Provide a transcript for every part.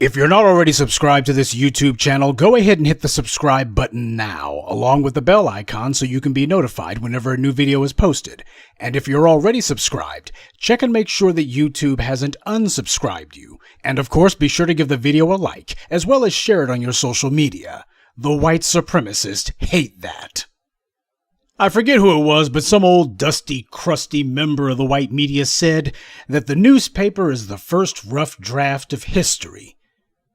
If you're not already subscribed to this YouTube channel, go ahead and hit the subscribe button now, along with the bell icon so you can be notified whenever a new video is posted. And if you're already subscribed, check and make sure that YouTube hasn't unsubscribed you. And of course, be sure to give the video a like, as well as share it on your social media. The white supremacists hate that. I forget who it was, but some old dusty, crusty member of the white media said that the newspaper is the first rough draft of history.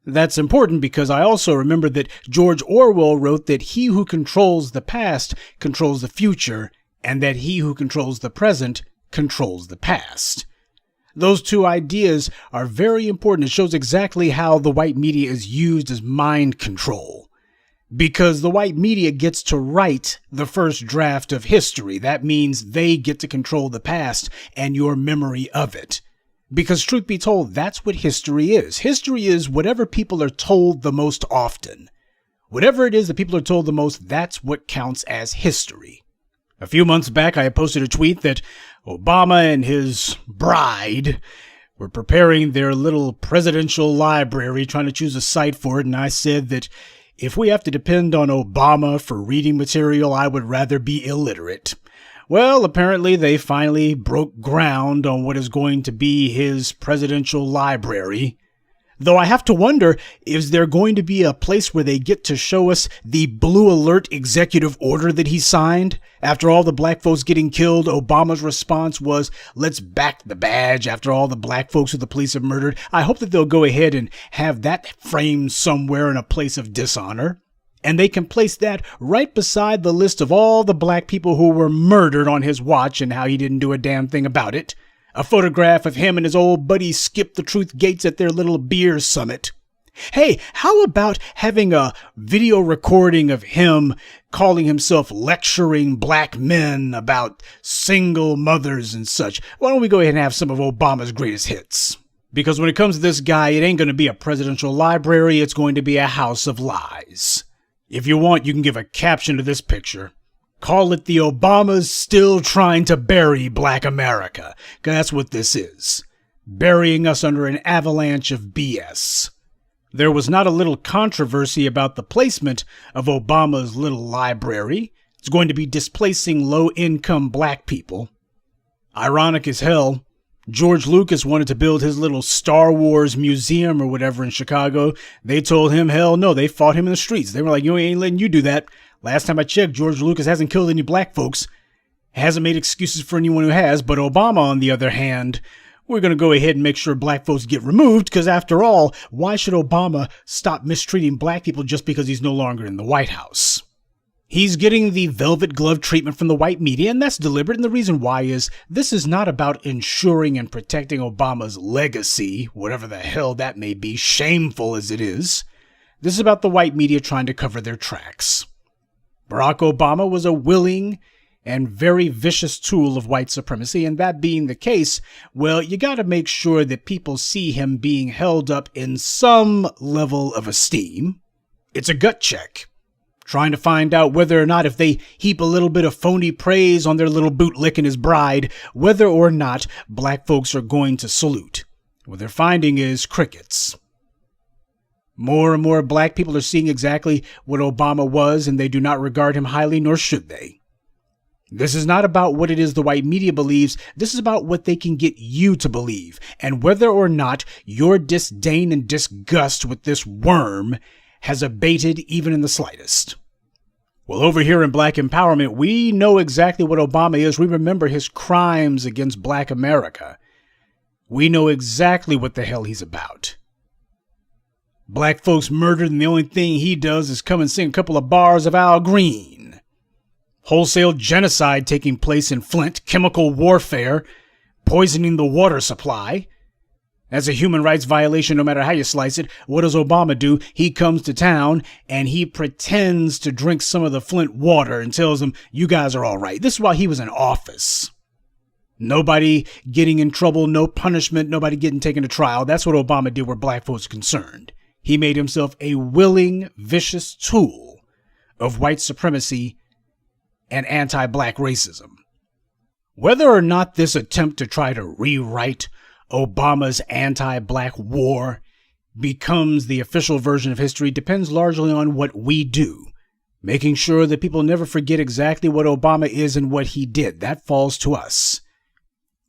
That's important because I also remember that George Orwell wrote that he who controls the past controls the future, and that he who controls the present controls the past. Those two ideas are very important. It shows exactly how the white media is used as mind control. Because the white media gets to write the first draft of history. That means they get to control the past and your memory of it. Because truth be told, that's what history is. History is whatever people are told the most often. Whatever it is that people are told the most, that's what counts as history. A few months back, I posted a tweet that Obama and his bride were preparing their little presidential library, trying to choose a site for it, and I said that if we have to depend on Obama for reading material, I would rather be illiterate. Well, apparently they finally broke ground on what is going to be his presidential library. Though I have to wonder, is there going to be a place where they get to show us the blue alert executive order that he signed? After all the black folks getting killed, Obama's response was, let's back the badge after all the black folks who the police have murdered. I hope that they'll go ahead and have that framed somewhere in a place of dishonor. And they can place that right beside the list of all the black people who were murdered on his watch and how he didn't do a damn thing about it. A photograph of him and his old buddy Skip the Truth Gates at their little beer summit. Hey, how about having a video recording of him calling himself lecturing black men about single mothers and such? Why don't we go ahead and have some of Obama's greatest hits? Because when it comes to this guy, it ain't going to be a presidential library. It's going to be a house of lies. If you want, you can give a caption to this picture. Call it the Obamas Still Trying to Bury Black America. 'Cause that's what this is. Burying us under an avalanche of BS. There was not a little controversy about the placement of Obama's little library. It's going to be displacing low-income black people. Ironic as hell, George Lucas wanted to build his little Star Wars museum or whatever in Chicago. They told him, hell no, they fought him in the streets. They were like, yo, ain't letting you do that. Last time I checked, George Lucas hasn't killed any black folks. Hasn't made excuses for anyone who has. But Obama, on the other hand, we're going to go ahead and make sure black folks get removed. Because after all, why should Obama stop mistreating black people just because he's no longer in the White House? He's getting the velvet glove treatment from the white media, and that's deliberate. And the reason why is this is not about ensuring and protecting Obama's legacy, whatever the hell that may be, shameful as it is. This is about the white media trying to cover their tracks. Barack Obama was a willing and very vicious tool of white supremacy, and that being the case, well, you got to make sure that people see him being held up in some level of esteem. It's a gut check. Trying to find out whether or not if they heap a little bit of phony praise on their little bootlick and his bride, whether or not black folks are going to salute. What they're finding is crickets. More and more black people are seeing exactly what Obama was, and they do not regard him highly, nor should they. This is not about what it is the white media believes. This is about what they can get you to believe, and whether or not your disdain and disgust with this worm has abated even in the slightest. Well, over here in Black Empowerment, we know exactly what Obama is. We remember his crimes against Black America. We know exactly what the hell he's about. Black folks murdered, and the only thing he does is come and sing a couple of bars of Al Green. Wholesale genocide taking place in Flint, chemical warfare, poisoning the water supply. That's a human rights violation no matter how you slice it. What does Obama do? He comes to town and he pretends to drink some of the Flint water and tells them, you guys are all right. This is while he was in office. Nobody getting in trouble, no punishment, nobody getting taken to trial. That's what Obama did where black folks are concerned. He made himself a willing, vicious tool of white supremacy and anti-black racism. Whether or not this attempt to try to rewrite Obama's anti-black war becomes the official version of history depends largely on what we do. Making sure that people never forget exactly what Obama is and what he did. That falls to us.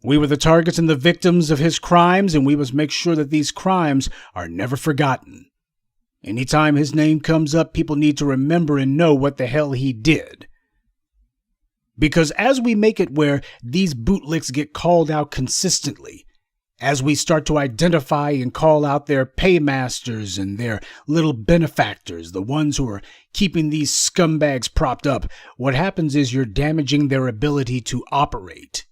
We were the targets and the victims of his crimes, and we must make sure that these crimes are never forgotten. Anytime his name comes up, people need to remember and know what the hell he did. Because as we make it where these bootlicks get called out consistently, as we start to identify and call out their paymasters and their little benefactors, the ones who are keeping these scumbags propped up, what happens is you're damaging their ability to operate.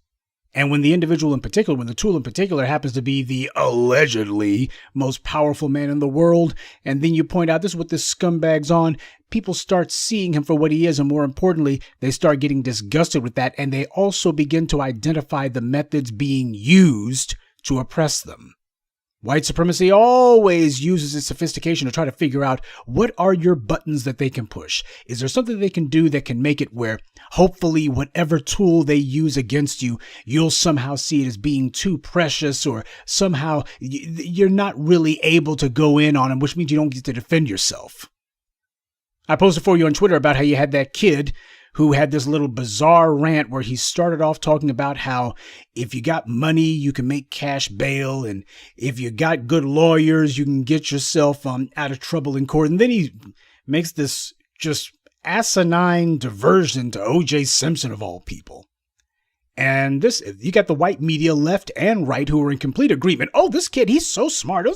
And when the individual in particular, when the tool in particular happens to be the allegedly most powerful man in the world, and then you point out this is what this scumbag's on, people start seeing him for what he is, and more importantly, they start getting disgusted with that, and they also begin to identify the methods being used to oppress them. White supremacy always uses its sophistication to try to figure out what are your buttons that they can push. Is there something they can do that can make it where hopefully whatever tool they use against you, you'll somehow see it as being too precious, or somehow you're not really able to go in on them, which means you don't get to defend yourself. I posted for you on Twitter about how you had that kid who had this little bizarre rant where he started off talking about how if you got money, you can make cash bail, and if you got good lawyers, you can get yourself out of trouble in court. And then he makes this just asinine diversion to O.J. Simpson of all people. And this, you got the white media, left and right, who are in complete agreement. Oh, this kid, he's so smart.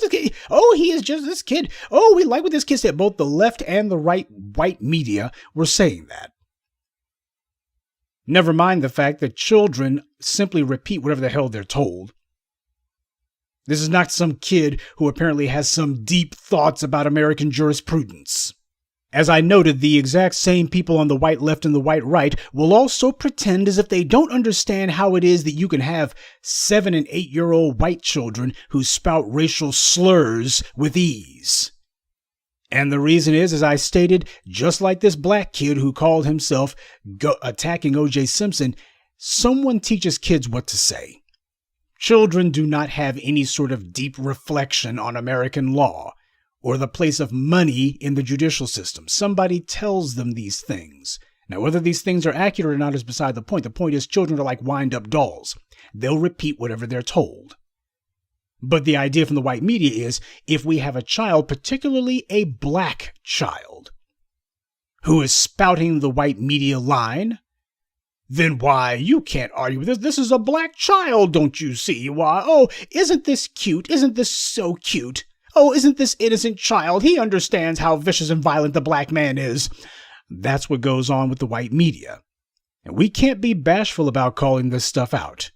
Oh, he is just this kid. Oh, we like what this kid said. Both the left and the right white media were saying that. Never mind the fact that children simply repeat whatever the hell they're told. This is not some kid who apparently has some deep thoughts about American jurisprudence. As I noted, the exact same people on the white left and the white right will also pretend as if they don't understand how it is that you can have 7- and 8-year-old white children who spout racial slurs with ease. And the reason is, as I stated, just like this black kid who called himself attacking O.J. Simpson, someone teaches kids what to say. Children do not have any sort of deep reflection on American law or the place of money in the judicial system. Somebody tells them these things. Now, whether these things are accurate or not is beside the point. The point is children are like wind-up dolls. They'll repeat whatever they're told. But the idea from the white media is if we have a child, particularly a black child, who is spouting the white media line, then why, you can't argue with this. This is a black child, don't you see? Why, oh, isn't this cute? Isn't this so cute? Oh, isn't this innocent child? He understands how vicious and violent the black man is. That's what goes on with the white media. And we can't be bashful about calling this stuff out.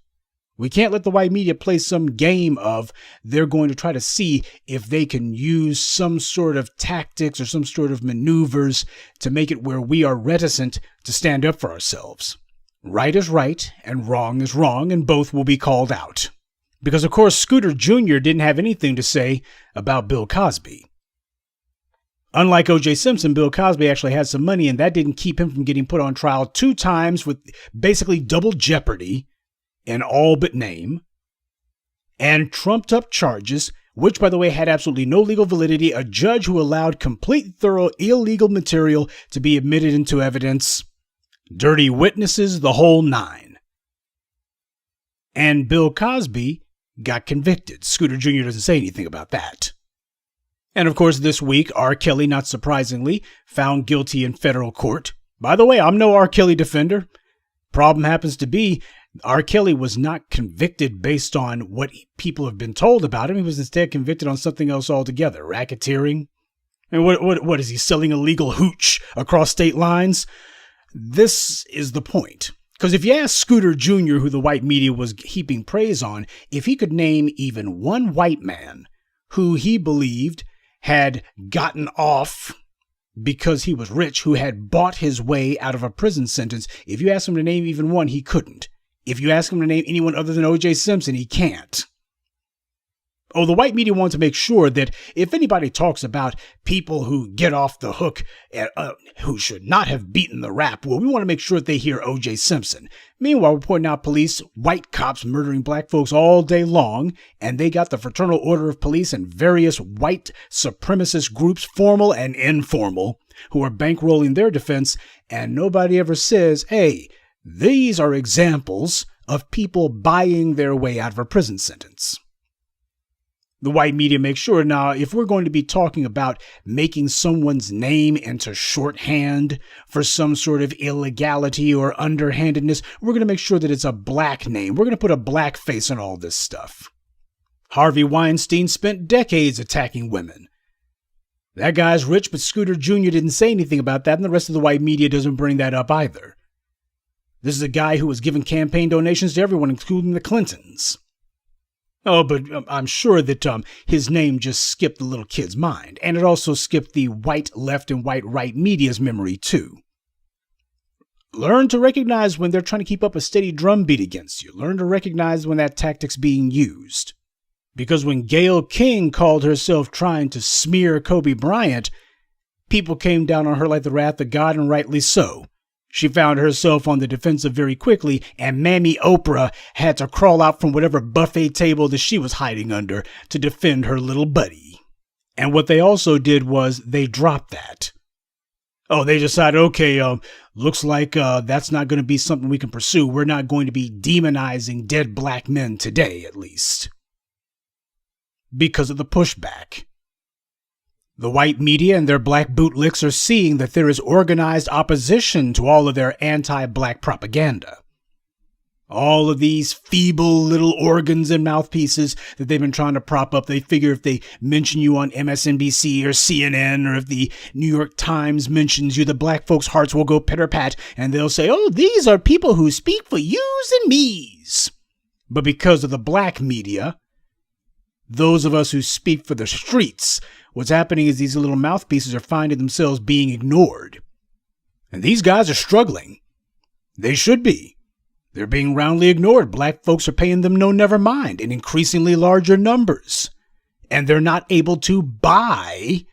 We can't let the white media play some game of they're going to try to see if they can use some sort of tactics or some sort of maneuvers to make it where we are reticent to stand up for ourselves. Right is right and wrong is wrong, and both will be called out. Because, of course, Scooter Jr. didn't have anything to say about Bill Cosby. Unlike O.J. Simpson, Bill Cosby actually had some money, and that didn't keep him from getting put on trial 2 times with basically double jeopardy in all but name, and trumped up charges, which, by the way, had absolutely no legal validity, a judge who allowed complete, thorough, illegal material to be admitted into evidence, dirty witnesses, the whole 9. And Bill Cosby got convicted. Scooter Jr. doesn't say anything about that. And of course, this week, R. Kelly, not surprisingly, found guilty in federal court. By the way, I'm no R. Kelly defender. Problem happens to be, R. Kelly was not convicted based on what people have been told about him. He was instead convicted on something else altogether, racketeering. And what is he, selling illegal hooch across state lines? This is the point. Because if you ask Scooter Jr., who the white media was heaping praise on, if he could name even one white man who he believed had gotten off because he was rich, who had bought his way out of a prison sentence, if you ask him to name even one, he couldn't. If you ask him to name anyone other than O.J. Simpson, he can't. Oh, the white media wants to make sure that if anybody talks about people who get off the hook, who should not have beaten the rap, well, we want to make sure that they hear O.J. Simpson. Meanwhile, we're pointing out white cops murdering black folks all day long, and they got the Fraternal Order of Police and various white supremacist groups, formal and informal, who are bankrolling their defense, and nobody ever says, hey, these are examples of people buying their way out of a prison sentence. The white media makes sure now, if we're going to be talking about making someone's name into shorthand for some sort of illegality or underhandedness, we're going to make sure that it's a black name. We're going to put a black face on all this stuff. Harvey Weinstein spent decades attacking women. That guy's rich, but Scooter Jr. didn't say anything about that, and the rest of the white media doesn't bring that up either. This is a guy who was giving campaign donations to everyone, including the Clintons. Oh, but I'm sure that his name just skipped the little kid's mind, and it also skipped the white left and white right media's memory, too. Learn to recognize when they're trying to keep up a steady drumbeat against you. Learn to recognize when that tactic's being used. Because when Gayle King called herself trying to smear Kobe Bryant, people came down on her like the wrath of God, and rightly so. She found herself on the defensive very quickly, and Mammy Oprah had to crawl out from whatever buffet table that she was hiding under to defend her little buddy. And what they also did was they dropped that. Oh, they decided, okay, looks like that's not going to be something we can pursue. We're not going to be demonizing dead black men today, at least. Because of the pushback. The white media and their black bootlicks are seeing that there is organized opposition to all of their anti-black propaganda. All of these feeble little organs and mouthpieces that they've been trying to prop up, they figure if they mention you on MSNBC or CNN, or if the New York Times mentions you, the black folks' hearts will go pitter-pat, and they'll say, oh, these are people who speak for yous and me's. But because of the black media, those of us who speak for the streets, what's happening is these little mouthpieces are finding themselves being ignored. And these guys are struggling. They should be. They're being roundly ignored. Black folks are paying them no never mind in increasingly larger numbers. And they're not able to buy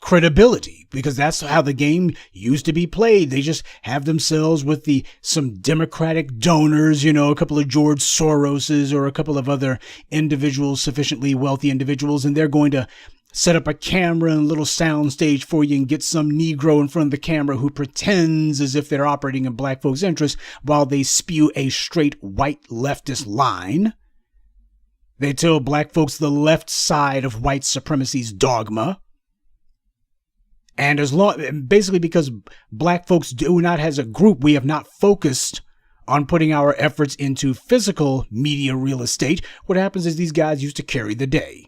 credibility, because that's how the game used to be played. They just have themselves with some Democratic donors, a couple of George Soroses or a couple of other individuals, sufficiently wealthy individuals, and they're going to set up a camera and a little sound stage for you and get some Negro in front of the camera who pretends as if they're operating in black folks' interests while they spew a straight white leftist line. They tell black folks the left side of white supremacy's dogma. And basically because black folks do not, as a group, we have not focused on putting our efforts into physical media real estate. What happens is these guys used to carry the day.